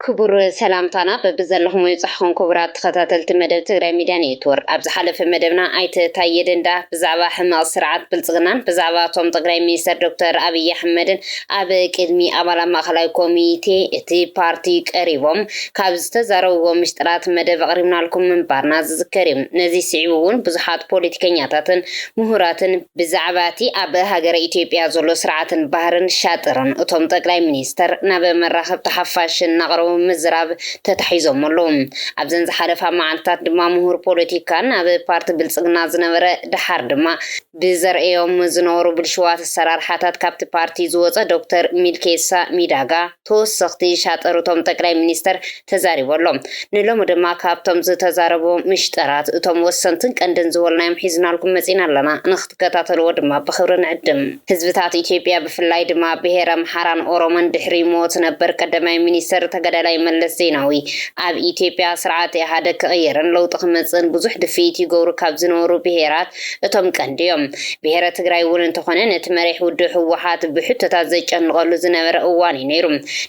ክቡር ሰላምታና በብዘለኹም ይጽሕኹም ክቡራት ተኸታተልቲ መደብ ትግራይ ሚድያ ኔትወርክ ኣብዚ ሓለፈ መደብና ኣይተ ታየ ደንዳ ብዛዕባ ሕማቕ ስርዓት ብልጽግናን ብዛዕባ እቶም ጠቅላይ ሚኒስተር ዶክተር ኣብይ ኣሕመድን ኣብ ቅድሚ ኣባላት ማእኸላይ ኮሚቴ እቲ ፓርቲ ቀሪቦም ካብ ዝተዛረብዎም ምስጢራት መደብ ኣቕሪብናልኩም ምንባርና ዝዝከር እዩ። ነዚ ስዒቡ እውን ብዙሓት ፖለቲከኛታትን ምሁራትን ብዛዕባ እቲ ኣብ ሃገረ ኢትዮጵያ ዘሎ ስርዓትን ባህርን ሻጥርን እቶም ጠቅላይ ሚኒስተር ናብ መራኸብቲ ሓፋሽ እናቕረቡ ምዝራብ ተታሒዞም ኣለዉ። ኣብዘን ዝሓለፋ መዓልትታት ድማ ምሁር ፖለቲካን ኣብ ፓርቲ ብልጽግና ዝነበረ ድሓር ድማ ብዘርእዮም ዝነበሩ ብልሽዋት ኣሰራርሓታት ካብቲ ፓርቲ ዝወፀ ዶክተር ሚልኬሳ ሚዳጋ ተወሰኽቲ ሻጠር እቶም ጠቅላይ ሚኒስተር ተዛሪቦሎም። ንሎሚ ድማ ካብቶም ዝተዛረቡ ምሽጠራት እቶም ወሰንትን ቀንድን ዝበልናዮም ሒዝናልኩም መፂና ኣለና። ንኽትከታተልዎ ድማ ብኽብሪ ንዕድም። ህዝብታት ኢትዮጵያ ብፍላይ ድማ ብሄረ ኣምሓራን ኦሮሞን ድሕሪ ሞት ነበር ቀዳማይ ሚኒስተር ተገዳላይ መለስ ዜናዊ ኣብ ኢትዮጵያ ስርዓት ኢህአዴግ ክቕየርን ለውጢ ክመፅን ብዙሕ ድፊት ይገብሩ ካብ ዝነበሩ ብሄራት እቶም ቀንዲ እዮም። ብሄረ ትግራይ እውን እንተኾነ ነቲ መሪሕ ውድብ ህወሓት ብሕቶታት ዘጨንቐሉ ዝነበረ እዋን እዩ ነይሩ።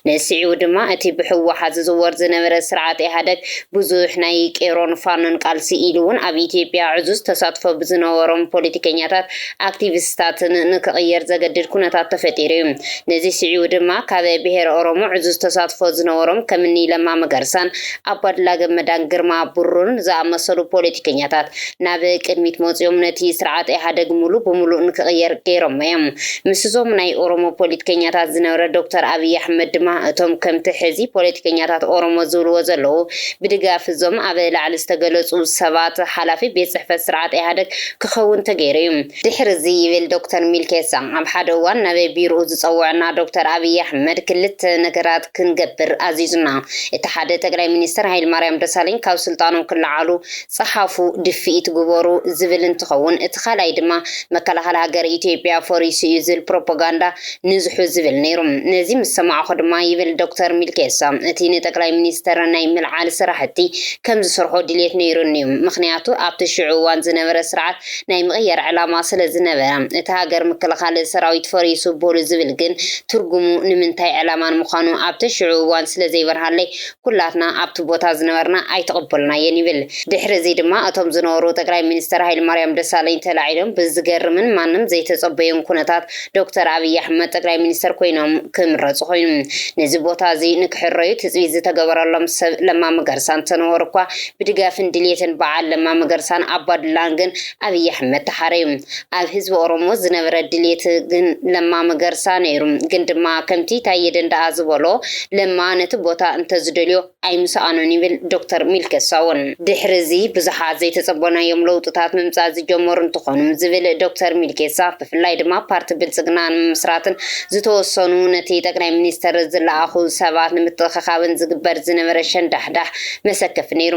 ነስዒቡ ድማ እቲ ብህወሓት ዝዝወር ዝነበረ ስርዓት ኢህአዴግ ብዙሕ ናይ ቄሮን ፋኖን ቃልሲ ኢሉ እውን ኣብ ኢትዮጵያ ዕዙዝ ተሳትፎ ብዝነበሮም ፖለቲከኛታት ኣክቲቪስታትን ንክቕየር ዘገድድ ኩነታት ተፈጢሩ እዩ። ነዚ ስዒቡ ድማ ካብ ብሄረ ኦሮሞ ዕዙዝ ተሳትፎ ዝነበሮም ከምኒ ለማ መገርሳን ኣባድላ ገመዳን ግርማ ብሩን ዝኣመሰሉ ፖለቲከኛታት ናብ ቅድሚት መፅኦም ነቲ ስርዓት ኢህአዴግ ሙሉእ ብሙሉእ ንክቕየር ገይሮም እዮም። ምስዞም ናይ ኦሮሞ ፖለቲከኛታት ዝነበረ ዶክተር ኣብይ ኣሕመድ ድማ እቶም ከምቲ ሕዚ ፖለቲከኛታት ኦሮሞ ዝብልዎ ዘለዉ ብድጋፍ እዞም ኣብ ላዕሊ ዝተገለጹ ሰባት ሓላፊ ቤት ጽሕፈት ስርዓት ኢህአዴግ ክኸውን ተገይሩ እዩ። ድሕሪ እዚ ይብል ዶክተር ሚልኬሳ ኣብ ሓደ እዋን ናብ ቢሮኡ ዝፀውዕና ዶክተር ኣብይ ኣሕመድ ክልተ ነገራት ክንገብር ኣዚዙና። እቲ ሓደ ጠቅላይ ሚኒስተር ሃይለማርያም ደሳለኝ ካብ ስልጣኖም ክለዓሉ ፀሓፉ ድፊኢት ግበሩ ዝብል እንትኸውን እቲ ካልኣይ ድማ መከላኸሊ ሃገር ኢትዮጵያ ፈሪሱ እዩ ዝብል ፕሮፓጋንዳ ንዝሑ ዝብል ነይሩ። ነዚ ምስ ሰማዕኹ ድማ ይብል ዶክተር ሚልኬሳ እቲ ንጠቅላይ ሚኒስተር ናይ ምልዓል ስራሕቲ ከም ዝሰርሖ ድሌት ነይሩኒ እዩ። ምክንያቱ ኣብቲ ሽዑ እዋን ዝነበረ ስርዓት ናይ ምቕያር ዕላማ ስለ ዝነበረ እቲ ሃገር ምክልኻል ሰራዊት ፈሪሱ ቦሉ ዝብል ግን ትርጉሙ ንምንታይ ዕላማን ምዃኑ ኣብቲ ሽዑ እዋን ስለ ዘይበርሃለይ ኩላትና ኣብቲ ቦታ ዝነበርና ኣይተቐበልናየን ይብል። ድሕሪ እዚ ድማ እቶም ዝነበሩ ጠቅላይ ሚኒስተር ሃይለማርያም ደሳለኝ ተላዒሎም ብዝገርምን ማንም ዘይተፀበዮን ኩነታት ዶክተር ኣብይ ኣሕመድ ጠቅላይ ሚኒስተር ኮይኖም ክምረፁ ኮይኑ ነዚ ቦታ እዚ ንክሕረዩ ትፅቢት ዝተገበረሎም ሰብ ለማ መገርሳን ተነበሩ እኳ ብድጋፍን ድሌትን በዓል ለማ መገርሳን ኣባድላን ግን ኣብይ ኣሕመድ ተሓረዩ። ኣብ ህዝቢ ኦሮሞ ዝነበረ ድሌት ግን ለማ መገርሳ ነይሩ። ግን ድማ ከምቲ ታየ ደንደኣ ዝበሎ ለማ ነቲ ቦታ እንተዝደልዮ ኣይምሰኣኖን ይብል ዶክተር ሚልኬሳ እውን። ድሕሪ እዚ ብዙሓት ዘይተፀበናዮም ለውጥታት ምምፃእ ዝጀመሩ እንትኾኑ ዝብል ዶክተር ሚልኬሳ ብፍላይ ድማ ፓርቲ ብልጽግና ንምስራትን ዝተወሰኑ ነቲ ጠቅላይ ሚኒስተር ዝለኣኹ ሰባት ንምትኽኻብን ዝግበር ዝነበረ ሸንዳሕዳሕ መሰከፍ ነይሩ።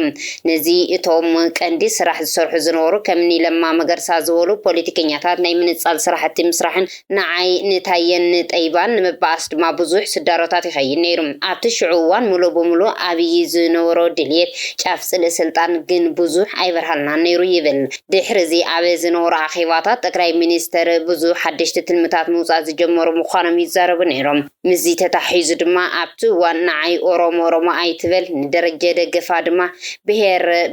ነዚ እቶም ቀንዲ ስራሕ ዝሰርሑ ዝነበሩ ከምኒ ለማ መገርሳ ዝበሉ ፖለቲከኛታት ናይ ምንፃል ስራሕቲ ምስራሕን ንዓይ ንታየን ጠይባን ንምባኣስ ድማ ብዙሕ ስዳሮታት ይኸይድ ነይሩ። ኣብቲ ሽዑ እዋን ሙሉእ ብሙሉእ ኣብይ ዝነበሮ ድሌት ጫፍ ፅልእ ስልጣን ግን ብዙሕ ኣይበርሃልናን ነይሩ ይብል። ድሕሪ እዚ ኣብ ዝነበሩ ኣኼባታት ጠቅላይ ሚኒስተር ብዙሕ ሓደሽቲ ትልምታት ምውፃእ ዝጀመሩ ምዃኖም ይዛረቡ ነይሮም። ምዚ ተታሒዙ ድማ ኣብቲ እዋን ንዓይ ኦሮሞ ኣይትበል ንደረጀ ደገፋ ድማ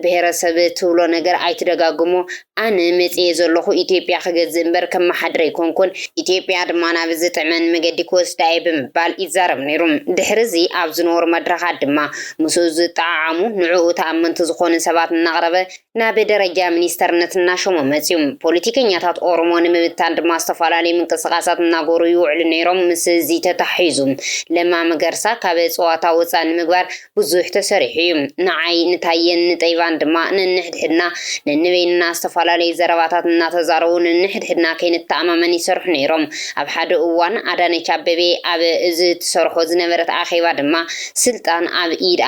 ብሄረሰብ ትብሎ ነገር ኣይትደጋግሞ ኣነ መፅየ ዘለኹ ኢትዮጵያ ክገዝእ እምበር ከመሓድረ ኣይኮንኩን ኢትዮጵያ ድማ ናብ ዝጥዕመን መገዲ ክወስዳ እየ ብምባል ይዛረብ ነይሩ። ድሕሪ እዚ ኣብ ዝነበሩ መድረኻት ድማ ምስኡ ዝጠዓዓሙ ንዕኡ ተኣመንቲ ዝኾኑ ሰባት እናቕረበ ናብ ደረጃ ሚኒስተርነት እናሾሞ መፅዩ። ፖለቲከኛታት ኦሮሞ ንምብታን ድማ ዝተፈላለዩ ምንቅስቃሳት እናገበሩ ይውዕሉ ነይሮም። ምስ እዚ ተታሒዙ ለማ መገርሳ ካብ ፀዋታ ወፃኢ ንምግባር ብዙሕ ተሰሪሑ እዩ። ንዓይ ንታየን ንጠይባን ድማ ነንሕድሕድና ነንበይንና ዝተፈላለዩ ዘረባታት እናተዛረቡ ነንሕድሕድና ከይንተኣማመን ይሰርሑ ነይሮም። ኣብ ሓደ እዋን ኣዳነች ኣበቤ ኣብ እዚ ትሰርሖ ዝነበረት ኣኼባ ድማ ስልጣን ኣብ ኢድ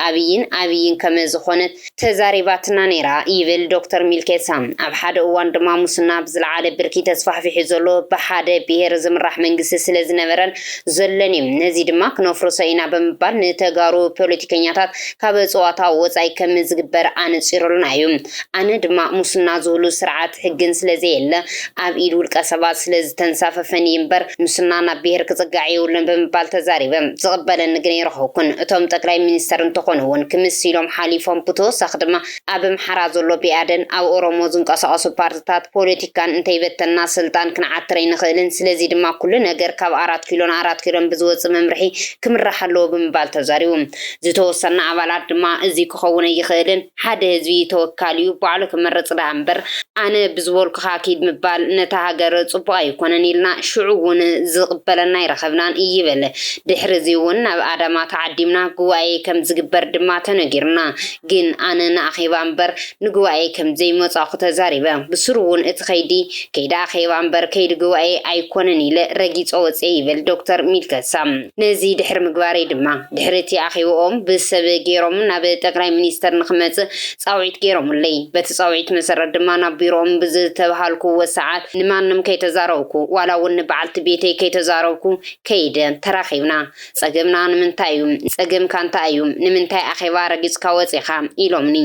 ኣብይን ከመ ዝኾነት ተዛሪባትና ነይራ ይብል ዶክተር ሚልኬሳ። ኣብ ሓደ እዋን ድማ ሙስና ብዝለዓለ ብርኪ ተስፋሕፊሑ ዘሎ ብሓደ ብሄር ዝምራሕ መንግስቲ ስለ ዝነበረን ዘለን እዩ። ነዚ ድማ ክነፍርሶ ኢና ብምባል ንተጋሩ ፖለቲከኛታት ካብ ፀዋታ ወፃኢ ከም ዝግበር ኣነፂሩልና እዩ። ኣነ ድማ ሙስና ዝብሉ ስርዓት ሕግን ስለዘየለ ኣብ ኢድ ውልቀ ሰባት ስለዝተንሳፈፈኒ እምበር ሙስና ናብ ብሄር ክፅጋዕ የብሉን ብምባል ተዛሪበ ዝቕበለኒ ግን ይረኸብኩን። እቶም ጠቅላይ ሚኒስተር እንትኾኑውን ክምሲሎም ሓሊፎም ብተወሳኺ ድማ ኣብ ኣምሓራ ዘሎ ቢኣደን ኣብ ኦሮሞ ዝንቀሳቐሱ ፓርቲታት ፖለቲካን እንተይበተና ስልጣን ክንዓትረ ይንኽእልን ስለዚ ድማ ኩሉ ነገር ካብ 4 ኪሎን ብዝወፅእ መምርሒ ክምራሕ ኣለዎ ብምባል ተዛሪቡ ዝተወሰና ኣባላት ድማ እዚ ክኸውን ይኽእልን ሓደ ህዝቢ ተወካሊ እዩ ባዕሉ ክመርጽ ዳ እምበር ኣነ ብዝበልኩ ኻኪድ ምባል ነታ ሃገር ጽቡቕ ኣይኮነን ኢልና ሽዑ እውን ዝቕበለና ይረኸብናን ይበለ ድሕሪ እዚ እውን ናብ ኣዳማ ተዓዲምና ጉባኤ ከም ዝግበር ድማ ተነጊርና ግን ኣነ ንኣኼባ እምበር ንጉባኤ ከም ዘይመጻኹ ተዛሪበ ብስሩ እውን እቲ ከይዲ ኣኼባ እምበር ከይዲ ጉባኤ ኣይኮነን ኢለ ረጊጾ ወፅአ ይብል ዶክተር ሚልከሳ ነዚ ድሕሪ ምግባረይ ድማ ድሕሪ እቲ ኣኼባኦም ብሰብ ገይሮም ናብ ጠቅላይ ሚኒስተር ንኽመጽእ ጻውዒት ገይሮምለይ በቲ ጻውዒት መሰረት ድማ ናብ ቢሮኦም ብዝተባሃልኩዎ ሰዓት ንማንም ከይተዛረብኩ ዋላ እውን በዓልቲ ቤተይ ከይተዛረብኩ ከይደ ተራኺብና ጸገምና ንምንታይ እዩ ጸገምካ እንታይ እዩ ንምንታይ ኣኼባ ረጊጽካ ወፂኻ ኢሎምኒ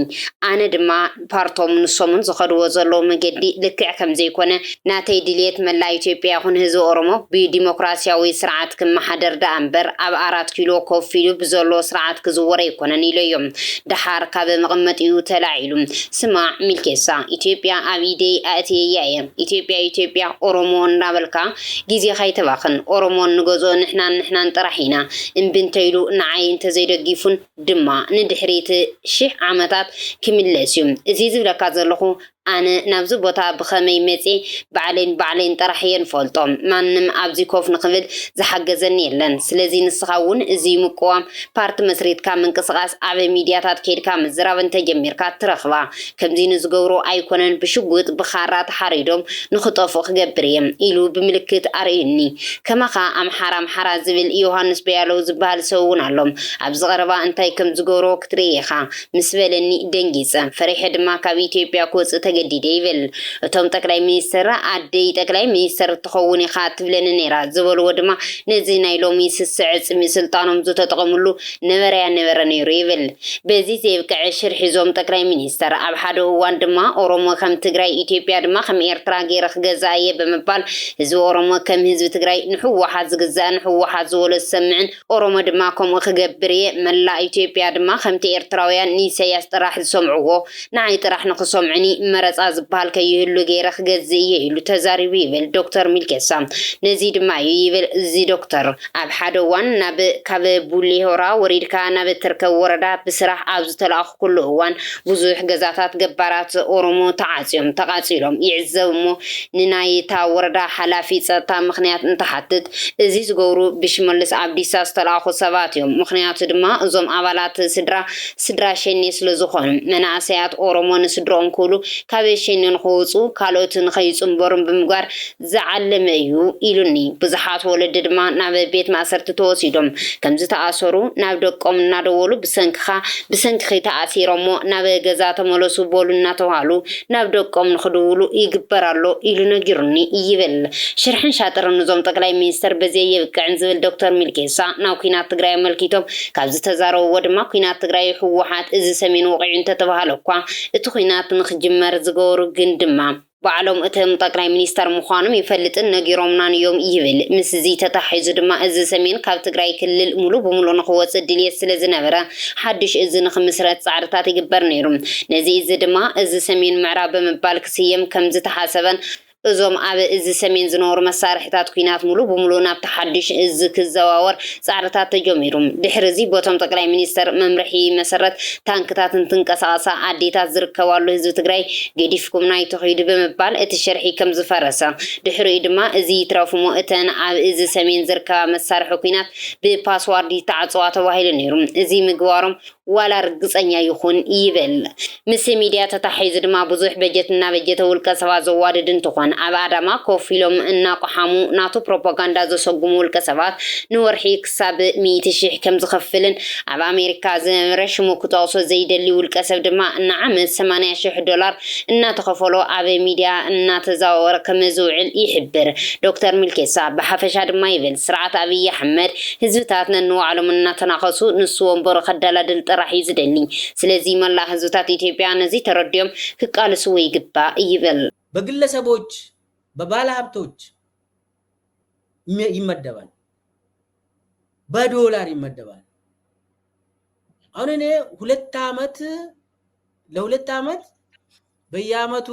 ኣነ ድማ ፓርቶም ንሶምን ዝኸድዎ ዘለዎ መገዲ ልክዕ ከም ዘይኮነ ናተይ ድሌት መላ ኢትዮጵያ ይኹን ህዝቢ ኦሮሞ ብዲሞክራሲያዊ ስርዓት ክመሓደር ዳ እምበር ኣብ 4 ኪሎ ኮፍ ኢሉ ብዘሎ ስርዓት ክዝወረ ይኮነን ኢሎም ድሓር ካብ መቐመጢኡ ተላዒሉ ስማዕ ሚልኬሳ ኢትዮጵያ ኣብ ኢደይ ኣእትየያ እየ ኢትዮጵያ ኦሮሞ እናበልካ ጊዜ ኸይተባኽን ኦሮሞ ንገዞ ንሕናን ጥራሒና እምብንተይሉ ንዓይ እንተዘይደጊፉን ድማ ንድሕሪት 1000 ዓመታት ክምለስ እዩ እዚ ዝብለካ ዘለኹ ኣነ ናብዚ ቦታ ብኸመይ መጺ ባዕለይን ጥራሕየን ፈልጦም ማንም ኣብዚ ኮፍ ንኽብል ዝሓገዘኒ የለን ስለዚ ንስኻ እውን እዚ ምቁዋም ፓርቲ መስሪትካ ምንቅስቓስ ኣብ ሚድያታት ከይድካ ምዝራብ እንተጀሚርካ ትረኽባ ከምዚ ንዝገብሮ ኣይኮነን ብሽጉጥ ብኻራ ተሓሪዶም ንኽጠፉ ክገብር እየ ኢሉ ብምልክት ኣርእዩኒ ከማኻ ኣምሓራ ዝብል ዮሃንስ በያለው ዝበሃል ሰብ እውን ኣሎም ኣብ ዝቐረባ እንታይ ከም ዝገብሮ ክትርኢ ኢኻ ምስ በለኒ ደንጊጸ ፈሪሐ ድማ ካብ ኢትዮጵያ ክወፅእ ተገዲደ ይብል እቶም ጠቅላይ ሚኒስተር ኣደይ ጠቅላይ ሚኒስተር ትኸውን ኢኻ ትብለኒ ነይራ ዝበልዎ ድማ ነዚ ናይ ሎሚ ስስዕጽሚ ስልጣኖም ዝተጠቐምሉ ነበረ ነይሩ ይብል በዚ ዘይብቅዕ ሽርሒ ዞም ጠቅላይ ሚኒስተር ኣብ ሓደ እዋን ድማ ኦሮሞ ከም ትግራይ ኢትዮጵያ ድማ ከም ኤርትራ ገይረ ክገዛእ እየ ብምባል ህዝቢ ኦሮሞ ከም ህዝቢ ትግራይ ንሕወሓት ዝግዛእ ንሕወሓት ዝበሎ ዝሰምዕን ኦሮሞ ድማ ከምኡ ክገብር እየ መላ ኢትዮጵያ ድማ ከምቲ ኤርትራውያን ንኢሳያስ ጥራሕ ዝሰምዕዎ ንዓይ ጥራሕ ንኽሰምዑኒ መረፃ ዝበሃል ከይህሉ ገይረ ክገዝእ እየ ኢሉ ተዛሪቡ ይብል ዶክተር ሚልኬሳ ነዚ ድማ እዩ ይብል እዚ ዶክተር ኣብ ሓደ እዋን ካብ ቡሌ ሆራ ወሪድካ ናብ ትርከብ ወረዳ ብስራሕ ኣብ ዝተለኣኹ ኩሉ እዋን ብዙሕ ገዛታት ገባራት ኦሮሞ ተቃፂሎም ይዕዘብ እሞ ንናይታ ወረዳ ሓላፊ ፀጥታ ምክንያት እንተሓትት እዚ ዝገብሩ ብሽመልስ ኣብዲሳ ዝተለኣኹ ሰባት እዮም ምክንያቱ ድማ እዞም ኣባላት ስድራ ሸኔ ስለ ዝኾኑ መናእሰያት ኦሮሞ ንስድሮኦም ክብሉ ካብ ሸኔ ንኽወፁ ካልኦት ንኸይፅምበሩን ብምግባር ዝዓለመ እዩ ኢሉኒ ብዙሓት ወለዲ ድማ ናብ ቤት ማእሰርቲ ተወሲዶም ከምዚ ተኣሰሩ ናብ ደቆም እናደወሉ ብሰንኪ ተኣሲሮሞ ናብ ገዛ ተመለሱ በሉ እናተባሃሉ ናብ ደቆም ንኽድውሉ ይግበራሎ ኢሉ ነጊሩኒ ይብል ሽርሕን ሻጥርን እዞም ጠቅላይ ሚኒስተር በዘይ የብቅዕን ዝብል ዶክተር ሚልኬሳ ናብ ኩናት ትግራይ መልኪቶም ካብ ዝተዛረብዎ ድማ ኩናት ትግራይ ሕወሓት እዚ ሰሜን ወቂዑ እንተተባሃለ እኳ እቲ ኩናት ንኽጅመር ዝገበሩ ግን ድማ ባዕሎም እቶም ጠቅላይ ሚኒስተር ምዃኖም ይፈልጥን ነጊሮምናን እዮም ይብል ምስ እዚ ተታሒዙ ድማ እዚ ሰሜን ካብ ትግራይ ክልል ሙሉ ብሙሉ ንኽወፅእ ድልየት ስለ ዝነበረ ሓድሽ እዚ ንኽምስረት ፃዕርታት ይግበር ነይሩ ነዚ እዚ ድማ እዚ ሰሜን ምዕራብ ብምባል ክስየም ከም ዝተሓሰበን እዞም ኣብ እዚ ሰሜን ዝነበሩ መሳርሕታት ኩናት ሙሉ ብሙሉ ናብ ተሓድሽ እዚ ክዘዋወር ፃዕርታት ተጀሚሩ ድሕሪ እዚ ቦቶም ጠቅላይ ሚኒስተር መምርሒ መሰረት ታንክታት እንትንቀሳቐሳ ኣዴታት ዝርከባሉ ህዝቢ ትግራይ ገዲፍኩም ናይ ተኺዱ ብምባል እቲ ሸርሒ ከም ዝፈረሰ ድሕሪ ድማ እዚ ይትረፍሞ እተን ኣብ እዚ ሰሜን ዝርከባ መሳርሒ ኩናት ብፓስዋርድ ተዓጽዋ ተባሂሉ ነይሩ እዚ ምግባሮም ዋላ ርግፀኛ ይኹን ይብል ምስ ሚድያ ተታሒዙ ድማ ብዙሕ በጀት ውልቀ ሰባት ዘዋድድ እንትኾን ኣብ ኣዳማ ኮፍ ኢሎም እናቆሓሙ ናቱ ፕሮፓጋንዳ ዘሰጉሙ ውልቀ ሰባት ንወርሒ ክሳብ 100,000 ከም ዝኸፍልን ኣብ ኣሜሪካ ዝነበረ ሽሙ ክጠቕሶ ዘይደሊ ውልቀ ሰብ ድማ ንዓመት $80,000 እናተኸፈሎ ኣብ ሚድያ እናተዘዋወረ ከም ዝውዕል ይሕብር ዶክተር ሚልኬሳ ብሓፈሻ ድማ ይብል ስርዓት ኣብይ ኣሕመድ ህዝብታት ነንባዕሎም እናተናኸሱ ንሱ ወንበሩ ከዳላድል ጥራሕ ይዝደሊ ስለዚ መላ ህዝብታት ኢትዮጵያ ነዚ ተረድዮም ክቃልስዎ ይግባእ ይብል በግለሰቦች በባለ ሀብቶች ይመደባል በዶላር ይመደባል አሁን እኔ ለሁለት ዓመት በየአመቱ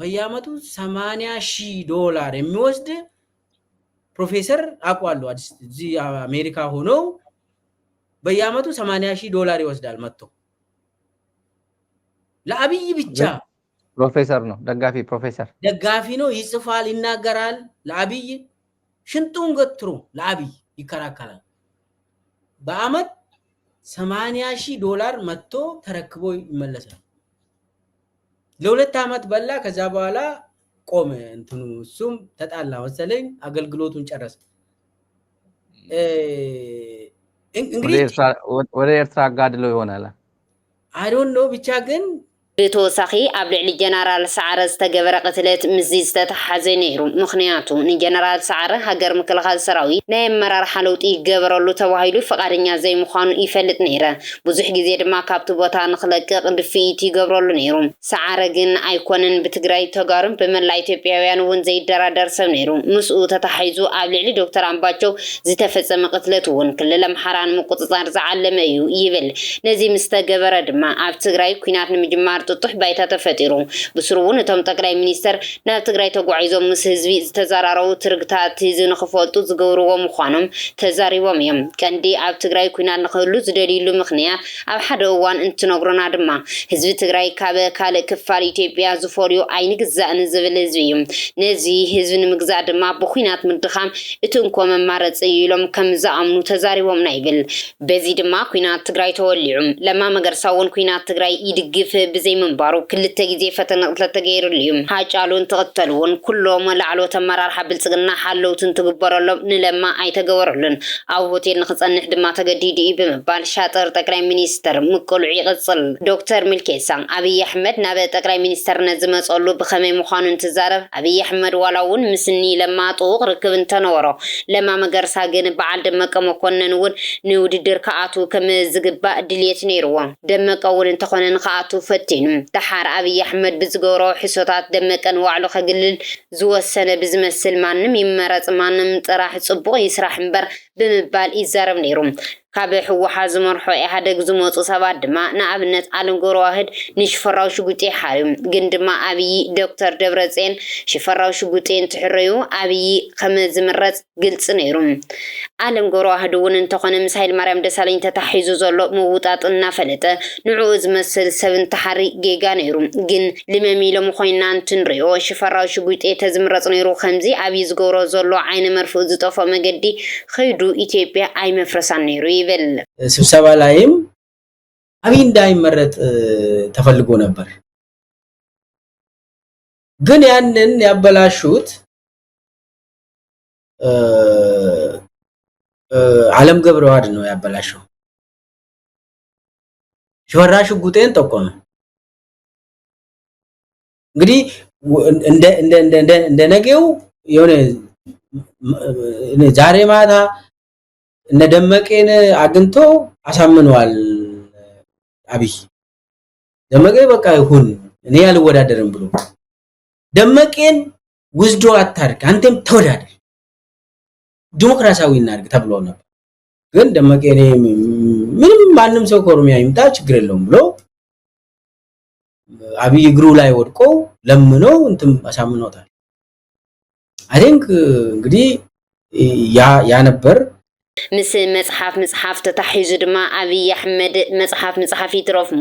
$80,000 የሚወስድ ፕሮፌሰር አቋሉ እዚህ አሜሪካ ሆኖ በየአመቱ $80,000 ይወስዳል መጥቶ ለአብይ ብቻ ፕሮፌሰር ነው ደጋፊ ነው ይጽፋል ይናገራል ለአብይ ሽንጡን ገትሮ ለአብይ ይከራከራል በአመት $80,000 መጥቶ ተረክቦ ይመለሳል ለሁለት ዓመት በላ ከዛ በኋላ ቆመ እንትኑ እሱም ተጣላ መሰለኝ አገልግሎቱን ጨረሰ እንግዲህ ወደ ኤርትራ ጋድሎ ይሆናል I don't know ብቻ ግን ብተወሳኺ ኣብ ልዕሊ ጀነራል ሰዓረ ዝተገበረ ቅትለት ምስ ዝተተሓዘ ነይሩ ምኽንያቱ ንጀነራል ሰዓረ ሃገር ምክልኻል ሰራዊት ናይ ኣመራርሓ ለውጢ ይገበረሉ ተባሂሉ ፈቃደኛ ዘይምዃኑ ይፈልጥ ነይረ ብዙሕ ግዜ ድማ ካብቲ ቦታ ንኽለቅቕ ድፍኢት ይገብረሉ ነይሩ ሰዓረ ግን ኣይኮነን ብትግራይ ተጋሩን ብመላእ ኢትዮጵያውያን እውን ዘይደራደር ሰብ ነይሩ ምስኡ ተታሒዙ ኣብ ልዕሊ ዶክተር ኣምባቸው ዝተፈጸመ ቅትለት እውን ክልል ኣምሓራን ምቁፅፃር ዝዓለመ እዩ ይብል ነዚ ምስ ተገበረ ድማ ኣብ ትግራይ ኩናት ንምጅማር ጥጡሕ ባይታ ተፈጢሩ ብስሩውን እቶም ጠቅላይ ሚኒስተር ናብ ትግራይ ተጓዒዞም ምስ ህዝቢ ዝተዘራረቡ ትርግታት ንኽፈልጡ ዝገብርዎ ምዃኖም ተዛሪቦም እዮም ቀንዲ ኣብ ትግራይ ኩናት ንኽህሉ ዝደልይሉ ምኽንያት ኣብ ሓደ እዋን እንትነግሩና ድማ ህዝቢ ትግራይ ካብ ካልእ ክፋል ኢትዮጵያ ዝፈልዮ ኣይንግዛእን ዝብል ህዝቢ እዩ ነዚ ህዝቢ ንምግዛእ ድማ ብኩናት ምድኻም እቲ እንኮ መማረፂ ኢሎም ከም ዝኣምኑ ተዛሪቦምና ይብል በዚ ድማ ኩናት ትግራይ ተወሊዑ ለማ መገርሳ እውን ኩናት ትግራይ ይድግፍ ብዘይ منبارو كل تجزي فتن قتلت تغير اليوم حاجالون تقتلون كلهم لعلو تمرار حبلصقنا حلو تنتغبرلهم نلما اي تغورلن او هوتيل نخصنح دما تجديدي بمبال شاطر تقراي مينستر مقلعي قصل دكتور ملكيسان ابي احمد ناب تقراي مينستر نزمصلو بخمي مخانن تزارب ابي احمد ولاون مسني لما طوق ركب تنورو لما مغرسا جن بعد دمقه مكوننون نوددر كاتو كم زغبا دليت نيرو دمقه ولن تخونن كاتو فتين تحار أبي أحمد بزغورو حسوتات دمكن وعلو خجلل زوسنة بزمسل مانم يمرز مانم تراح صبغ يسرح مبر بمبال إزارم نيروم كابح وحازم مرحو إحدق زموت صباد دما نابنت عالم قرو واحد نشفراو شقوتي حارم قندما أبي دكتور دبرزين شفراو شقوتين تحريو أبي خمز مرز قلت نيروم عالم قرو واحد وننتقن مسايل مريم دسالين تتحيزو زلو مووطات النافلته نعوز مسل 7 تحري جيجا نيروم جن لمميلو مخوينان تنريو شفراو شقوتي تزمرز نيرو خمزي أبي زقورو زلو عين مرفوض زطوفا مقدي خيدو إثيوبيا أي مفرسان نيرو ስብሰባ ላይም አብይ እንዳይመረጥ ተፈልጎ ነበር ግን ያንን ያበላሹት ዓለም ገብረዋድ ነው ያበላሸው ሸወራሹ ጉጤን ተቆመ እንግዲህ እንደ ነገው የሆነ ዛሬ ማታ እነደመቀን አግንቶ አሳምነዋል አብይ ደመቀ በቃ ይሁን እኔ ያልወዳደርም ብሎ ደመቀን ውዝዶ አታርክ አንተም ተወዳደር ዲሞክራሲያዊ እናርግ ተብሎ ነበር ግን ደመቀን ምንም ማንንም ሰው ኮርሚያ ይምጣ ችግር የለውም ብሎ አብይ እግሩ ላይ ወድቆ ለምነው እንትን አሳምነውታል I think እንግዲህ ያ ነበር مس مصحف تتحيز دما أبي أحمد مصحف يترف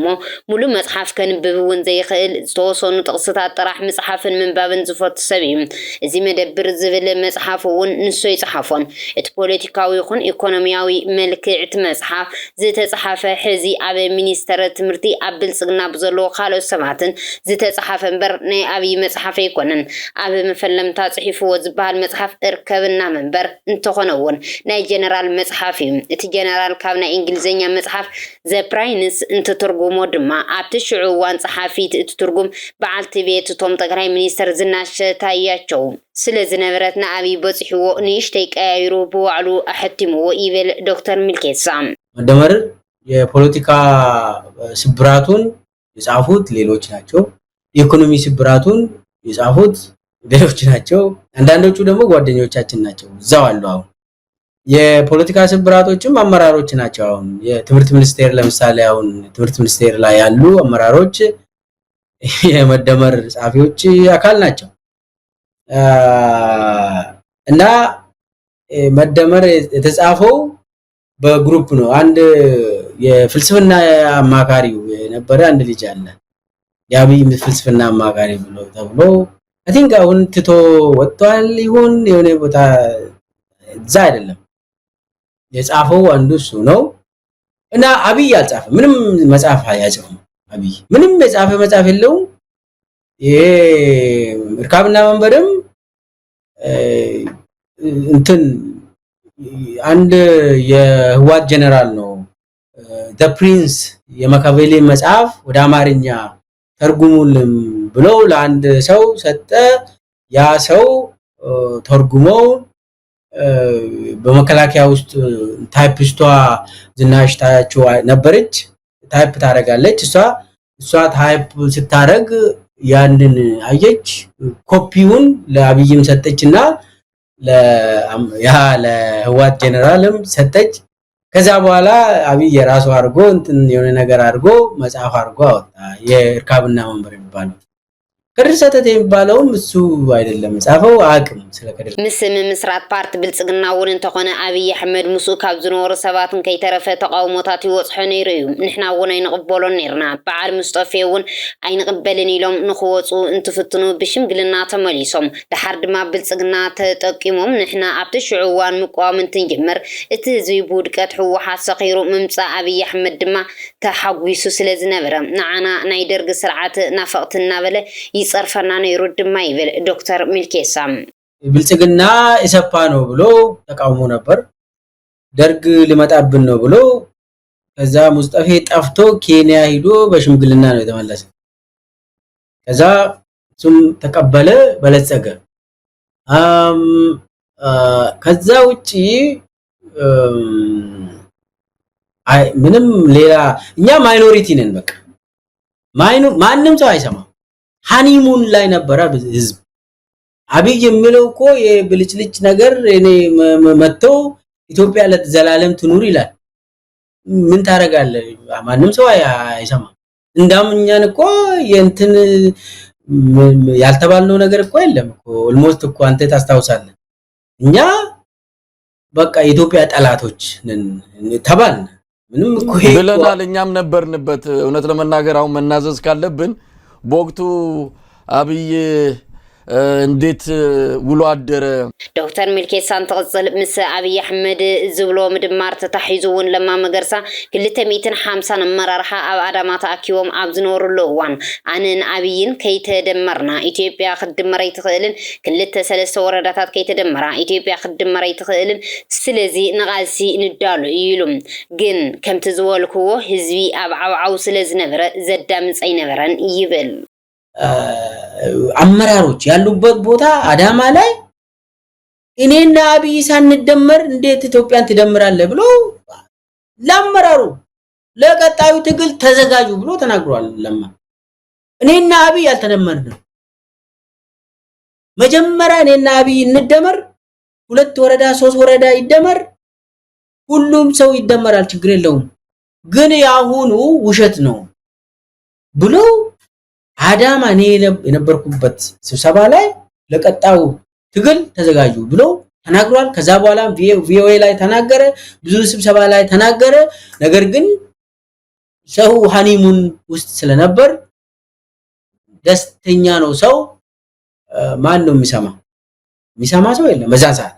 مولو مصحف كان ببون زي خيل توصل تقصتات طرح مصحف من باب زفوت السبيم زي مدبر زبل مصحف ون نسوي صحفون البوليتيكاوي يكون ايكونومياوي ملكعت مصحف زي تصحف حزي أبي مينستر تمرتي أبل سقنا بزلو خالو سماتن زي تصحف منبر ني أبي مصحف يكونن أبي مفلم تصحف وزبها المصحف اركبنا منبر انتخنون ناي جنرال مصحفي ات جنرال كابنا انجليزيا مصحف ذا براينس انت ترجمو دما ابتشعو وان صحفي تترجم بعلت بيت توم تقراي مينستر زناش تاياچو سلازي نبرتنا ابي بصحو نيشتي قايرو بوعلو احتمو ايبل دكتور ملكيسام መደመር የፖለቲካ ስብራቱን የጻፉት ሌሎች ናቸው ኢኮኖሚ ስብራቱን የጻፉት ሌሎች ናቸው አንዳንዶቹ ደግሞ ጓደኞቻችን ናቸው እዛው አሉ አሁን የፖለቲካ ስብራቶችም አመራሮች ናቸው። አሁን የትምህርት ሚኒስቴር ለምሳሌ አሁን ትምህርት ሚኒስቴር ላይ ያሉ አመራሮች የመደመር ጻፊዎች አካል ናቸው እና መደመር የተጻፈው በግሩፕ ነው። አንድ የፍልስፍና አማካሪው የነበረ አንድ ልጅ አለ የአብይ ፍልስፍና አማካሪ ብሎ ተብሎ I think አሁን ትቶ ወጥቷል ይሁን የሆነ ቦታ እዛ አይደለም የጻፈው አንዱ እሱ ነው እና አብይ አልጻፈ ምንም መጽሐፍ አያጽፍም አብይ ምንም የጻፈ መጽሐፍ የለውም ይሄ እርካብና መንበርም እንትን አንድ የህዋት ጀነራል ነው the prince የማካቬሊ መጽሐፍ ወደ አማርኛ ተርጉሙልም ብሎ ለአንድ ሰው ሰጠ ያ ሰው ተርጉሞ በመከላከያ ውስጥ ታይፒስቷ ዝናሽ ታያቸው ነበረች ታይፕ ታረጋለች እሷ ታይፕ ስታረግ ያንን አየች ኮፒውን ለአብይም ሰጠችና ለህዋት ጀነራልም ሰጠች ከዛ በኋላ አብይ የራሱ አርጎ እንትን የሆነ ነገር አርጎ መጽሐፍ አርጎ አወጣ የእርካብና መንበር የሚባለው ከርሰተት የሚባለውም እሱ አይደለም ጻፈው አቅም ስለከደል ምስም ምስራት ፓርቲ ብልጽግና ወን እንተኾነ አብይ አህመድ ሙሱ ካብ ዝኖሩ ሰባትን ከይተረፈ ተቃውሞታት ይወጽሑ ነይሩ ንሕና ወን አይንቅበሎን ነርና በዓል ሙስጠፌውን አይንቅበልን ኢሎም ንኽወጹ እንትፍትኑ ብሽምግልና ተመሊሶም ድሓር ድማ ብልጽግና ተጠቂሞም ንሕና ኣብቲ ሽዑዋን ምቋምንትን ጅምር እቲ ህዝቢ ብውድቀት ሕወሓት ሰኺሩ ምምፃእ አብይ አህመድ ድማ ተሓጒሱ ስለዝነበረ ንዓና ናይ ደርጊ ስርዓት ናፈቕትና በለ ይጸርፈና ነው ይሩድማ ይብል ዶክተር ሚልኬሳም ብልጽግና ኢሰፓ ነው ብሎ ተቃውሞ ነበር ደርግ ሊመጣብን ነው ብሎ ከዛ ሙስጠፌ ጠፍቶ ኬንያ ሄዶ በሽምግልና ነው የተመለሰ ከዛ ሱም ተቀበለ በለጸገ ከዛ ውጪ ምንም ሌላ እኛ ማይኖሪቲ ነን በቃ ማንንም ሰው አይሰማ ሃኒሙን ላይ ነበር ህዝብ አብይ የሚለው እኮ የብልጭልጭ ነገር እኔ መጥቶ ኢትዮጵያ ለዘላለም ትኑር ይላል ምን ታረጋለህ ማንንም ሰው አይሰማ እንዳምኛን እኮ የእንትን ያልተባልነው ነገር እኮ የለም እኮ ኦልሞስት እኮ አንተ ታስታውሳለህ እኛ በቃ ኢትዮጵያ ጠላቶች ነን ተባልን ምንም እኮ ብለናል እኛም ነበርንበት እውነት ለመናገር አሁን መናዘዝ ካለብን በወቅቱ አብይ እንዴት ውሎ አደረ ዶክተር ሚልኬሳን ተቀጽል ምስ አብይ አህመድ ዝብሎ ምድማር ተታሒዙውን ለማ መገርሳ 250 አመራርሓ ኣብ አዳማ ተኣኪቦም ኣብ ዝነበሩሉ እዋን ኣነን አብይን ከይተደመርና ኢትዮጵያ ክድመር ኣይትኽእልን 2-3 ወረዳታት ከይተደመራ ኢትዮጵያ ክድመር ኣይትኽእልን ስለዚ ንቃልሲ ንዳሉ ኢሉም ግን ከምቲ ዝበልክዎ ህዝቢ ኣብ ዓውዓው ስለዝነበረ ዘዳምጽ ኣይነበረን ይብል አመራሮች ያሉበት ቦታ አዳማ ላይ እኔና አብይ ሳንደመር እንዴት ኢትዮጵያን ትደምራለህ ብሎ ለአመራሩ ለቀጣዩ ትግል ተዘጋጁ ብሎ ተናግሯል ለማ እኔና አብይ ያልተደመርነው መጀመሪያ እኔና አብይ እንደመር 2 ወረዳ 3 ወረዳ ይደመር ሁሉም ሰው ይደመራል ችግር የለውም ግን ያሁኑ ውሸት ነው ብሎ አዳማ እኔ የነበርኩበት ስብሰባ ላይ ለቀጣው ትግል ተዘጋጁ ብሎ ተናግሯል ከዛ በኋላ ቪኦኤ ላይ ተናገረ ብዙ ስብሰባ ላይ ተናገረ ነገር ግን ሰው ሃኒሙን ውስጥ ስለነበር ደስተኛ ነው ሰው ማን ነው የሚሰማ ሰው የለም በዛ ሰዓት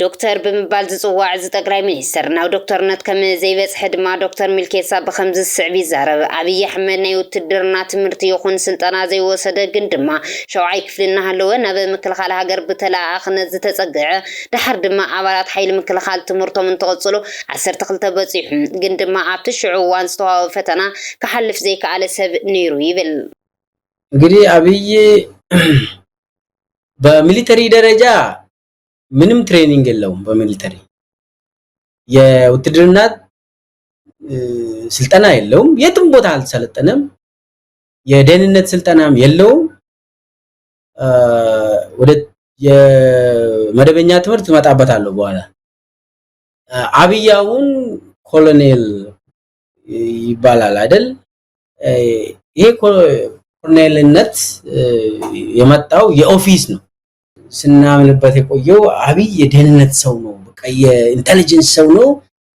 ዶክተር ብምባል ዝጽዋዕ ጠቅላይ ሚኒስትር ናው ዶክተርነት ከም ዘይበጽሕ ድማ ዶክተር ሚልኬሳ በከምዝ ስዕቢ ዛረብ አብይ አህመድ ናይ ውትድርና ትምህርቲ ይኹን ስልጠና ዘይወሰደ ግን ድማ ሸውዓይ ክፍልና ሃለወ ናብ ምክልኻል ሃገር ብተላኣኽነት ዝተጸግዐ ድሓር ድማ ኣባላት ሓይሊ ምክልኻል ትምህርቶም እንትቕጽሉ 12 በጺሑ ግን ድማ ኣብቲ ሽዑዋን ዝተዋወ ፈተና ክሓልፍ ዘይከኣለ ሰብ ነይሩ ይብል እንግዲህ አብይ በሚሊተሪ ደረጃ ምንም ትሬኒንግ የለውም በሚሊተሪ የውትድርና ስልጠና የለውም የትም ቦታ አልሰለጠነም የደህንነት ስልጠናም የለውም ወደ የመደበኛ ትምህርት መጣበታለሁ በኋላ አብያውን ኮሎኔል ይባላል አይደል ይሄ ኮሎኔልነት የመጣው የኦፊስ ነው ስናምንበት የቆየው አብይ የደህንነት ሰው ነው በቃ የኢንተለጀንስ ሰው ነው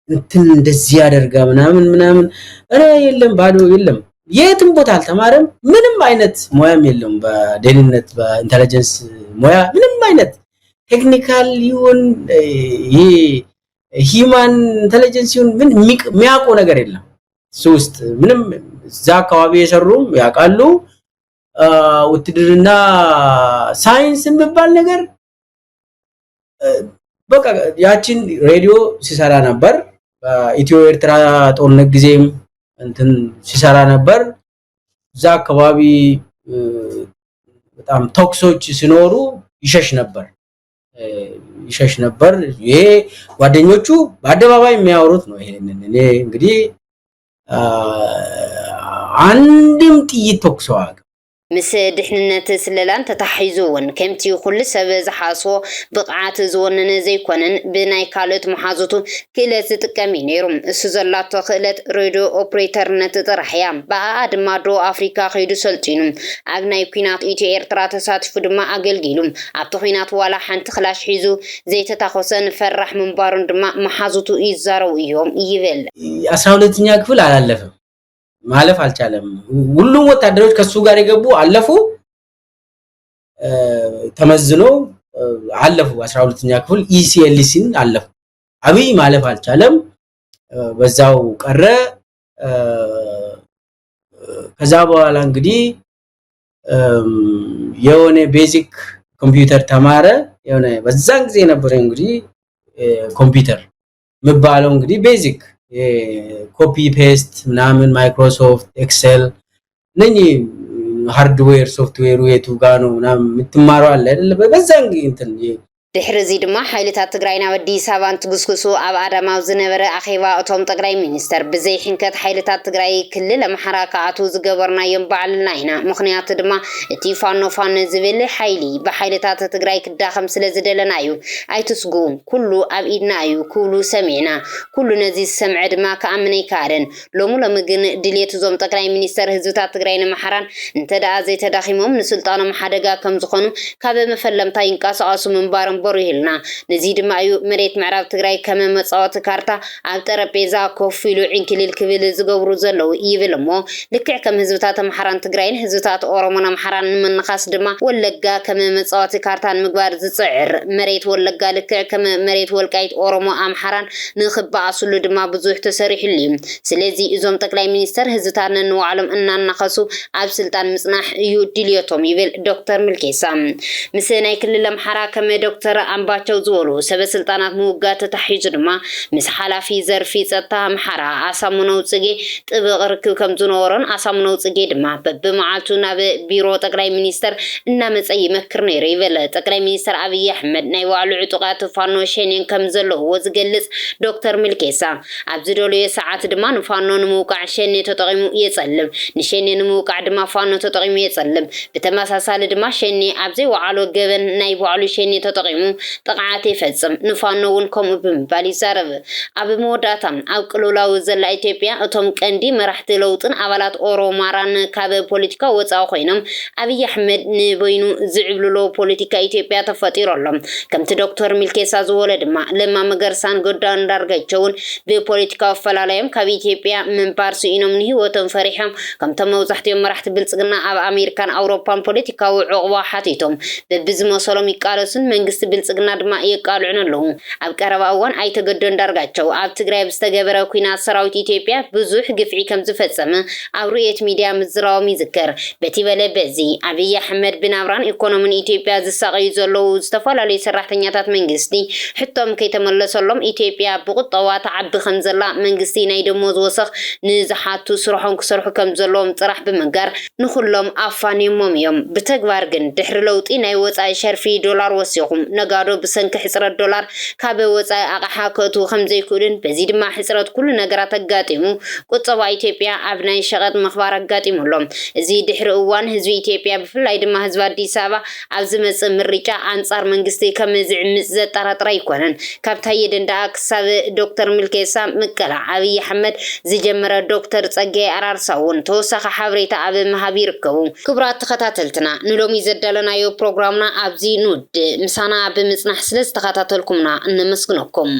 እንትን እንደዚህ ያደርጋ ምናምን አረ የለም ባዶ የለም የትም ቦታ አልተማረም ምንም አይነት ሙያም የለም በደህንነት በኢንተለጀንስ ሙያ ምንም አይነት ቴክኒካል ይሁን ይሄ ሂማን ኢንተለጀንስ ይሁን ምን የሚያውቀው ነገር የለም ሶስት ምንም እዛ አካባቢ የሰሩም ያውቃሉ ውትድርና ሳይንስ የሚባል ነገር በቃ ያቺን ሬዲዮ ሲሰራ ነበር ኢትዮ ኤርትራ ጦርነት ጊዜም እንትን ሲሰራ ነበር እዛ አካባቢ በጣም ቶክሶች ሲኖሩ ይሸሽ ነበር ይሄ ጓደኞቹ በአደባባይ የሚያወሩት ነው ይሄንን እኔ እንግዲህ አንድም ጥይት ተኩሰው ምስ ድሕንነት ስለላን ተታሒዙውን ከምቲ ኩሉ ሰብ ዝሓስቦ ብቕዓት ዝወነነ ዘይኮነን ብናይ ካልኦት መሓዙቱ ክእለት ዝጥቀም እዩ ነይሩ እሱ ዘላቶ ክእለት ሬድዮ ኦፕሬተርነት ጥራሕ እያ ብኣኣ ድማ ዶ ኣፍሪካ ከይዱ ሰልጢኑ ኣብ ናይ ኩናት ኢትዮ ኤርትራ ተሳቲፉ ድማ ኣገልጊሉ ኣብቲ ኩናት ዋላ ሓንቲ ክላሽ ሒዙ ዘይተታኮሰን ፈራሕ ምንባሩን ድማ መሓዙቱ ይዛረቡ እዮም ይብል 12ኛ ክፍል አላለፈም ማለፍ አልቻለም ሁሉም ወታደሮች ከሱ ጋር የገቡ አለፉ ተመዝኖ አለፉ 12ኛ ክፍል ኢሲኤልሲን አለፉ አብይ ማለፍ አልቻለም በዛው ቀረ ከዛ በኋላ እንግዲህ የሆነ ቤዚክ ኮምፒውተር ተማረ የሆነ በዛን ጊዜ ነበር እንግዲህ ኮምፒውተር መባለው እንግዲህ ቤዚክ ኮፒ ፔስት ምናምን ማይክሮሶፍት ኤክሰል ነኝ ሃርድዌር ሶፍትዌር የቱ ጋር ነው ምናምን ምትማረው አለ አይደል በዛን ጊዜ እንትን ድሕሪ እዚ ድማ ሓይልታት ትግራይ ናብ ኣዲስ ኣበባ እንትግስግሱ ኣብ ኣዳማው ዝነበረ ኣኼባ እቶም ጠቅላይ ሚኒስተር ብዘይ ሕንከት ሓይልታት ትግራይ ክልል ኣምሓራ ከኣቱ ዝገበርናዮም በዓልና ኢና ምክንያቱ ድማ እቲ ፋኖ ዝብል ሓይሊ ብሓይልታት ትግራይ ክዳኸም ስለ ዝደለና እዩ ኣይትስጉ ኩሉ ኣብ ኢድና እዩ ኩሉ ሰሚዕና ኩሉ ነዚ ሰምዐ ድማ ከኣምነ ይካደን ሎሙ ግን ድሌት ዞም ጠቅላይ ሚኒስተር ህዝብታት ትግራይ ንምሓራን እንተደኣ ዘይተዳኺሞም ንስልጣኖም ሓደጋ ከም ዝኾኑ ካብ መፈለምታ ይንቀሳቐሱ ምንባሮም ቦሪህልና ነዚ ድማ እዩ መሬት ምዕራብ ትግራይ ከመ መጻወት ካርታ ኣብ ጠረጴዛ ኮፍ ኢሉ ዕንክሊል ክብል ዝገብሩ ዘለው ይብልሞ ልክዕ ከም ህዝብታት ኣምሓራን ትግራይን ህዝብታት ኦሮሞን ኣምሓራን ንምንኻስ ድማ ወለጋ ከመ መጻወት ካርታን ምግባር ዝጽዕር መሬት ወለጋ ልክዕ ከም መሬት ወልቃይት ኦሮሞ ኣምሓራን ንኽባኣሱሉ ድማ ብዙሕ ተሰሪሕሉ ስለዚ እዞም ጠቅላይ ሚኒስተር ህዝብታን ንዋዕሎም እናናኸሱ ኣብ ስልጣን ምጽናሕ እዩ ድልዮቶም ይብል ዶክተር ምልኬሳ ምስ ናይ ክልል ኣምሓራ ከመ ዶክተር ኣምባቸው ዝበሉ ሰበስልጣናት ምውጋት ተታሒዙ ድማ ምስ ሓላፊ ዘርፊ ጸጥታ ኣምሓራ ኣሳሙነው ጽጌ ጥብቕ ርክብ ከም ዝነበሮን ኣሳሙነው ጽጌ ድማ በብመዓልቱ ናብ ቢሮ ጠቅላይ ሚኒስተር እናመፀ ይመክር ነይሩ ይብል ጠቅላይ ሚኒስተር አብይ አሕመድ ናይ ባዕሉ ዕጡቃት ፋኖ ሸኔን ከም ዘለዎ ዝገልጽ ዶክተር ምልኬሳ ኣብዚ ደልዮ ሰዓት ድማ ንፋኖ ንምውቃዕ ሸኔ ተጠቂሙ የጸልም ንሸኔ ንምውቃዕ ድማ ፋኖ ተጠቂሙ የጸልም ብተመሳሳሊ ድማ ሸኔ ኣብዚ ወዓሎ ገበን ናይ ባዕሉ ሸኔ ተጠቂሙ ጥቃዓት ይፈጽም ንፋኖውን ከምኡ ብምባል ይዛረብ ኣብ መወዳእታ ኣብ ቅልውላው ዘላ ኢትዮጵያ እቶም ቀንዲ መራሕቲ ለውጥን ኣባላት ኦሮማራን ካብ ፖለቲካ ወፃኢ ኮይኖም አብይ አሕመድ ንበይኑ ዝዕብልሎ ፖለቲካ ኢትዮጵያ ተፈጢሮሎም ከምቲ ዶክተር ሚልኬሳ ዝወለ ድማ ለማ መገርሳን ጎዳን ዳርጋቸውን ብፖለቲካዊ ኣፈላላዮም ካብ ኢትዮጵያ ምንባር ስኢኖም ንህይወቶም ፈሪሖም ከምቶም መብዛሕትኦም መራሕቲ ብልጽግና ኣብ ኣሜሪካን ኣውሮፓን ፖለቲካዊ ዕቑባ ሓቲቶም በብዝመሰሎም ይቃለሱን መንግስቲ ብልጽግና ድማ የቃልዑን ኣለዉ ኣብ ቀረባ እዋን ኣይተገደን ዳርጋቸው ኣብ ትግራይ ብዝተገበረ ኩናት ሰራዊት ኢትዮጵያ ብዙሕ ግፍዒ ከም ዝፈጸመ ኣብ ሩኤት ሚድያ ምዝራቦም ይዝከር በቲ በለ በዚ አብይ አሕመድ ብናብራን ኢኮኖሚን ኢትዮጵያ ዝሳቀዩ ዘለው ዝተፈላለዩ ሰራሕተኛታት መንግስቲ ሕቶም ከይተመለሰሎም ኢትዮጵያ ብቁጠባ ተዓቢ ከም ዘላ መንግስቲ ናይ ደሞዝ ወሰኽ ንዝሓቱ ስርሖም ክሰርሑ ከም ዘለዎም ጥራሕ ብምንጋር ንኹሎም ኣፋኒሞም እዮም ብተግባር ግን ድሕሪ ለውጢ ናይ ወፃኢ ሸርፊ ዶላር ወሲኹም ነጋዶ ብሰንኪ ሕፅረት ዶላር ካብ ወፃኢ ኣቕሓ ከእቱ ከም ዘይክእሉን በዚ ድማ ሕፅረት ኩሉ ነገራት ኣጋጢሙ ቁጠባ ኢትዮጵያ ኣብ ናይ ሸቐጥ ምኽባር ኣጋጢሙሎም እዚ ድሕሪ እዋን ህዝቢ ኢትዮጵያ ብፍላይ ድማ ህዝቢ ኣዲስ አበባ ኣብ ዝመጽእ ምርጫ ኣንጻር መንግስቲ ከም ዝዕምጽ ዘጠራጥራ ይኮነን ካብ ታየ ደንደዓ ክሳብ ዶክተር ሚልኬሳ መቀላ አብይ አሕመድ ዝጀመረ ዶክተር ጸጋይ አራርሳ እውን ተወሳኺ ሓበሬታ ኣብ ምሃብ ይርከቡ ክቡራት ተኸታተልትና ንሎሚ ዘዳለናዮ ፕሮግራምና ኣብዚ ኑድ ምሳና ብምጽናሕ ስለ ዝተኸታተልኩምና እንመስግነኩም